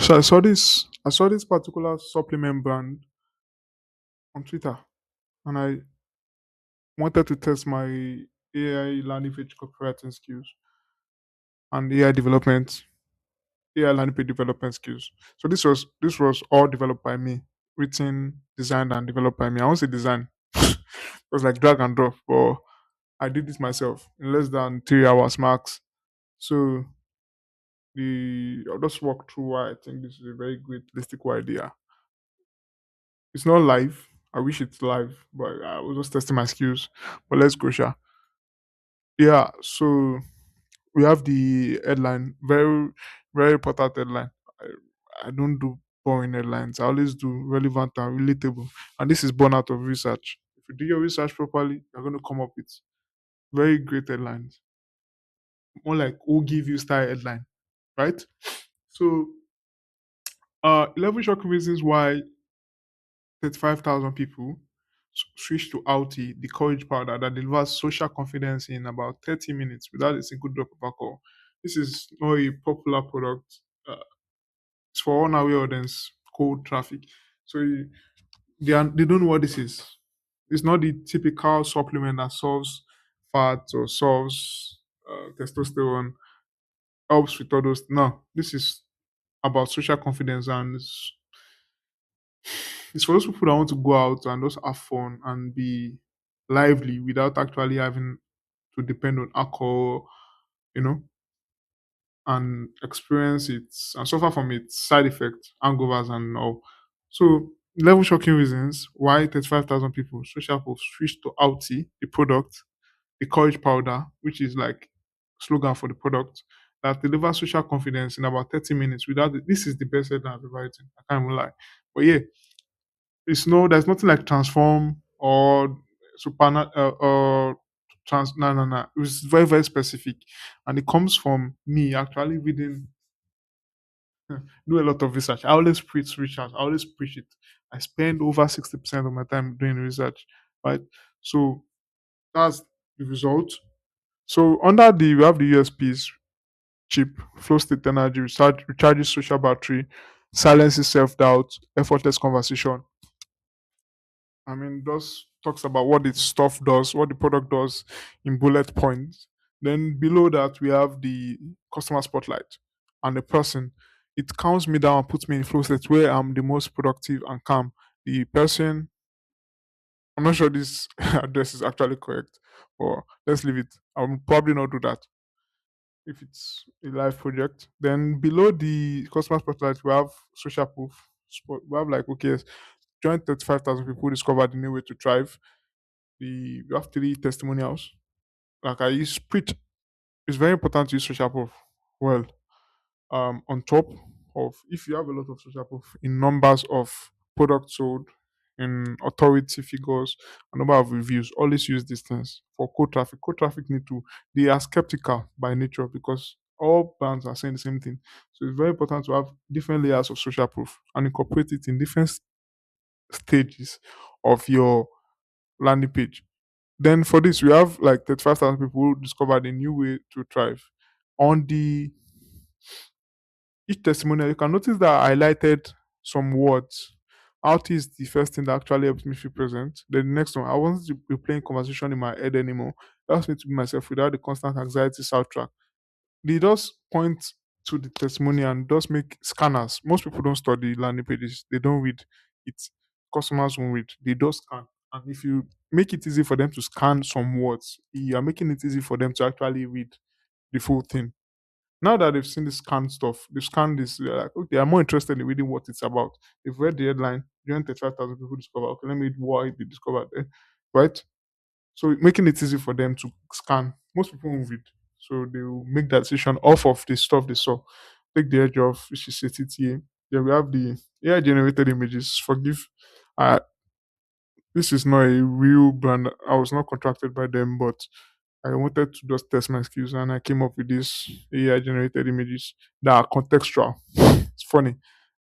So I saw this particular supplement brand on Twitter, and I wanted to test my AI landing page copywriting skills and AI landing page development skills. So this was all developed by me, written, designed, and developed by me. I won't say design. It was like drag and drop, but I did this myself in less than 3 hours max. So I'll just walk through why I think this is a very great listicle idea. It's not live. I wish it's live, but I was just testing my skills. But let's go, Sha. Yeah, so we have the headline. Very, very important headline. I don't do boring headlines. I always do relevant and relatable. And this is born out of research. If you do your research properly, you're going to come up with very great headlines. More like who give you style headline, right? So, 11 shocking reasons why 35,000 people switch to outty, the courage powder that delivers social confidence in about 30 minutes without a single drop of alcohol. This is not a popular product. Uh, it's for unaware audience, cold traffic. So they don't know what this is. It's not the typical supplement that solves fat or solves testosterone, helps with all those. No, this is about social confidence, and it's for those people that want to go out and just have fun and be lively without actually having to depend on alcohol, you know, and experience it and suffer from its side effects, hangovers, and all. So, 11 shocking reasons why 35,000 people, social posts, switched to Outy, the product, the courage powder, which is like slogan for the product, that delivers social confidence in about 30 minutes without this is the best headline I've ever written. I can't even lie. But yeah, there's nothing like transform or or no, no, no. It was very, very specific, and it comes from me actually reading, do a lot of research. I always preach research. I always preach it. I spend over 60% of my time doing research, right? So that's the result. So under the we have the USPs: cheap, flow state energy, recharges social battery, silences self doubt, effortless conversation. I mean, just talks about what the stuff does, what the product does in bullet points. Then below that, we have the customer spotlight and the person. It counts me down and puts me in flow state where I'm the most productive and calm. The person, I'm not sure this address is actually correct, or let's leave it. I will probably not do that if it's a live project. Then below the customer spotlight, we have social proof. We have like, okay, join 35,000 people who discovered the new way to thrive. We have three testimonials. Like I use preach. It's very important to use social proof. Well, on top of if you have a lot of social proof in numbers of products sold, in authority figures, a number of reviews, always use these things for cold traffic. Cold traffic need to they are skeptical by nature because all brands are saying the same thing. So it's very important to have different layers of social proof and incorporate it in different stages of your landing page. Then for this, we have like 35,000 people who discovered a new way to thrive. On the each testimonial, you can notice that I highlighted some words. Out is the first thing that actually helps me feel present. Then the next one, I wasn't replaying conversation in my head anymore. It helps me to be myself without the constant anxiety soundtrack. They just point to the testimony and just make scanners. Most people don't study landing pages, they don't read it. Customers won't read, they just scan. And if you make it easy for them to scan some words, you are making it easy for them to actually read the full thing. Now that they've seen the scan stuff, they've scanned this, they're like, okay, I'm more interested in reading what it's about. They've read the headline, 35,000 people discover, okay, let me read why they discovered it, right? So making it easy for them to scan. Most people won't read. So they will make that decision off of the stuff they saw. Take the edge off, which is a TTA. Then we have the AI generated images. Forgive. This is not a real brand. I was not contracted by them, but I wanted to just test my skills and I came up with these AI generated images that are contextual. It's funny,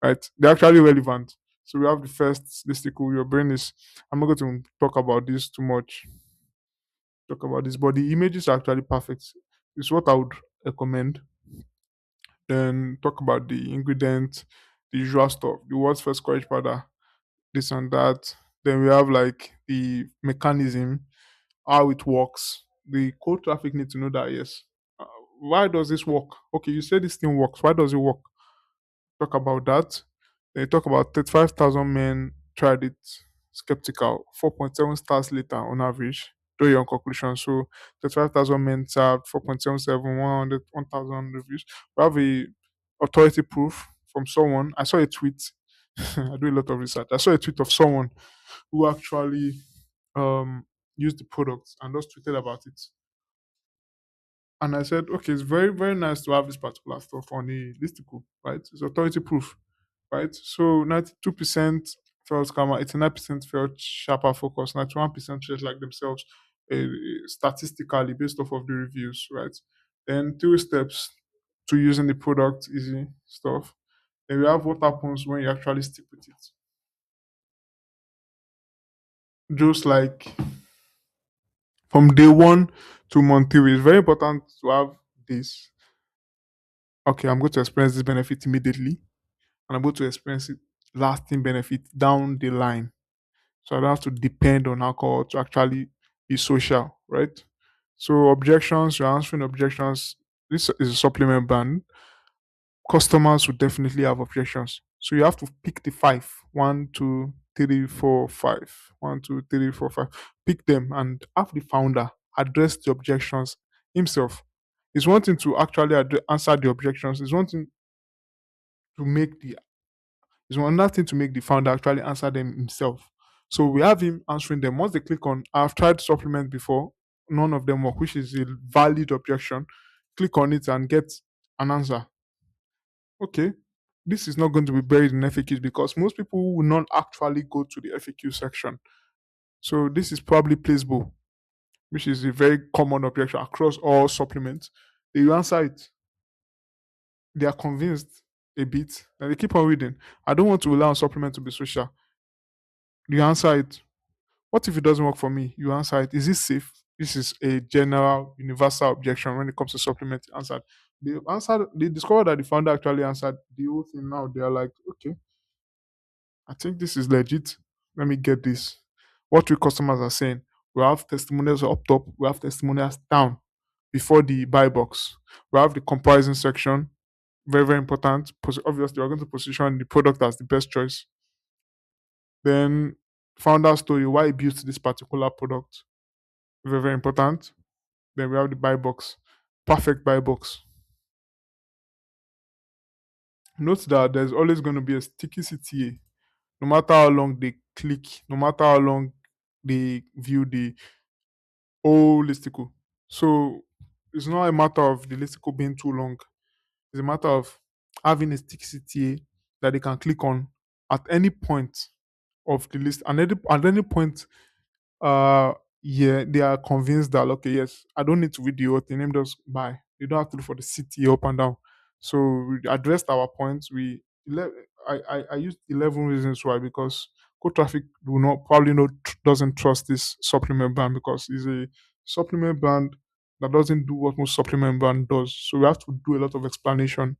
right? They're actually relevant. So we have the first listicle. Your brain is. I'm not going to talk about this too much. Talk about this, but the images are actually perfect. It's what I would recommend. Then talk about the ingredients. the usual stuff, the world's first courage powder, this and that. Then we have like the mechanism, how it works. The code traffic need to know that, yes. Uh, why does this work? Okay, you say this thing works. Why does it work? Talk about that. Then you talk about 35,000 men tried it, skeptical, 4.7 stars later on average. Do your own conclusion. So 35,000 men served, 4.77, 100, 1,000 reviews. We have a authority proof from someone. I saw a tweet. I do a lot of research. I saw a tweet of someone who actually um used the product and just tweeted about it. And I said, okay, it's very, very nice to have this particular stuff on a listicle, right? It's authority proof, right? So 92% felt calmer, 89% felt sharper focus, 91% felt like themselves statistically based off of the reviews, right? Then 3 steps to using the product, easy stuff. Then we have what happens when you actually stick with it. Just like from day one to month three, it's very important to have this. Okay, I'm going to experience this benefit immediately, and I'm going to experience it lasting benefit down the line. So I don't have to depend on alcohol to actually be social, right? So objections, you're answering objections. This is a supplement ban. Customers will definitely have objections. So you have to pick the five. One, two, three, four, five. One, two, three, four, five. Pick them and have the founder address the objections himself. It's one thing to actually answer the objections. It's one thing to make the It's another thing to make the founder actually answer them himself. So we have him answering them. Once they click on, I've tried supplement before, none of them work, which is a valid objection. Click on it and get an answer. Okay, this is not going to be buried in FAQs because most people will not actually go to the FAQ section. So this is probably placeable, which is a very common objection across all supplements. They answer it. They are convinced a bit, and they keep on reading. I don't want to rely on supplement to be social. You answer it. What if it doesn't work for me? You answer it. Is it safe? This is a general, universal objection when it comes to supplement answered. They discovered that the founder actually answered the whole thing now. They are like, okay, I think this is legit. Let me get this. What we customers are saying. We have testimonials up top, we have testimonials down before the buy box. We have the comparison section. Very, very important. Obviously, we're going to position the product as the best choice. Then founder story, why he built this particular product. Very, very important. Then we have the buy box. Perfect buy box. Note that there's always going to be a sticky CTA. No matter how long they click, no matter how long they view the whole listicle. So it's not a matter of the listicle being too long. It's a matter of having a sticky CTA that they can click on at any point of the list. And at any point, uh yeah, they are convinced that okay, yes, I don't need to read the whole thing. Let me just buy. You don't have to look for the city up and down. So we addressed our points. I used 11 reasons why, because co traffic will not probably not doesn't trust this supplement brand because it's a supplement brand that doesn't do what most supplement brand does. So we have to do a lot of explanation,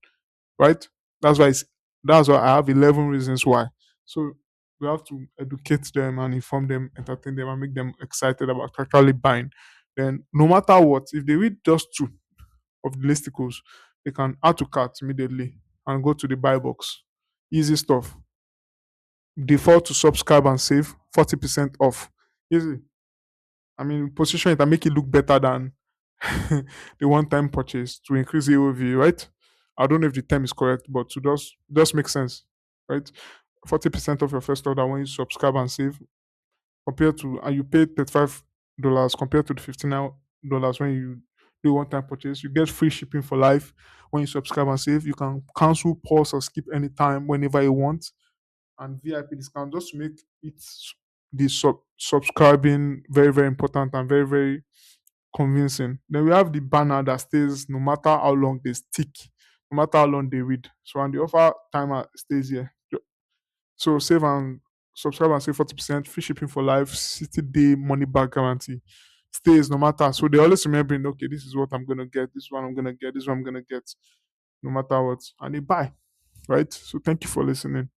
right? That's why that's why I have 11 reasons why. So we have to educate them and inform them, entertain them, and make them excited about actually buying. Then, no matter what, if they read just two of the listicles, they can add to cart immediately and go to the buy box. Easy stuff. Default to subscribe and save, 40% off. Easy. I mean, position it and make it look better than the one-time purchase to increase the AOV, right? I don't know if the term is correct, but to just make sense, right? 40% of your first order when you subscribe and save, compared to and you pay $35 compared to the $59 when you do one-time purchase. You get free shipping for life when you subscribe and save. You can cancel, pause, or skip anytime whenever you want, and VIP discount just to make it the subscribing very, very important and very, very convincing. Then we have the banner that stays no matter how long they stick, no matter how long they read. So and the offer timer stays here. So save and subscribe and save 40%, free shipping for life, 60-day money back guarantee. Stays no matter. So they always remembering, okay, this is what I'm gonna get, this is what I'm gonna get, this is what I'm gonna get, no matter what. And they buy. right? So thank you for listening.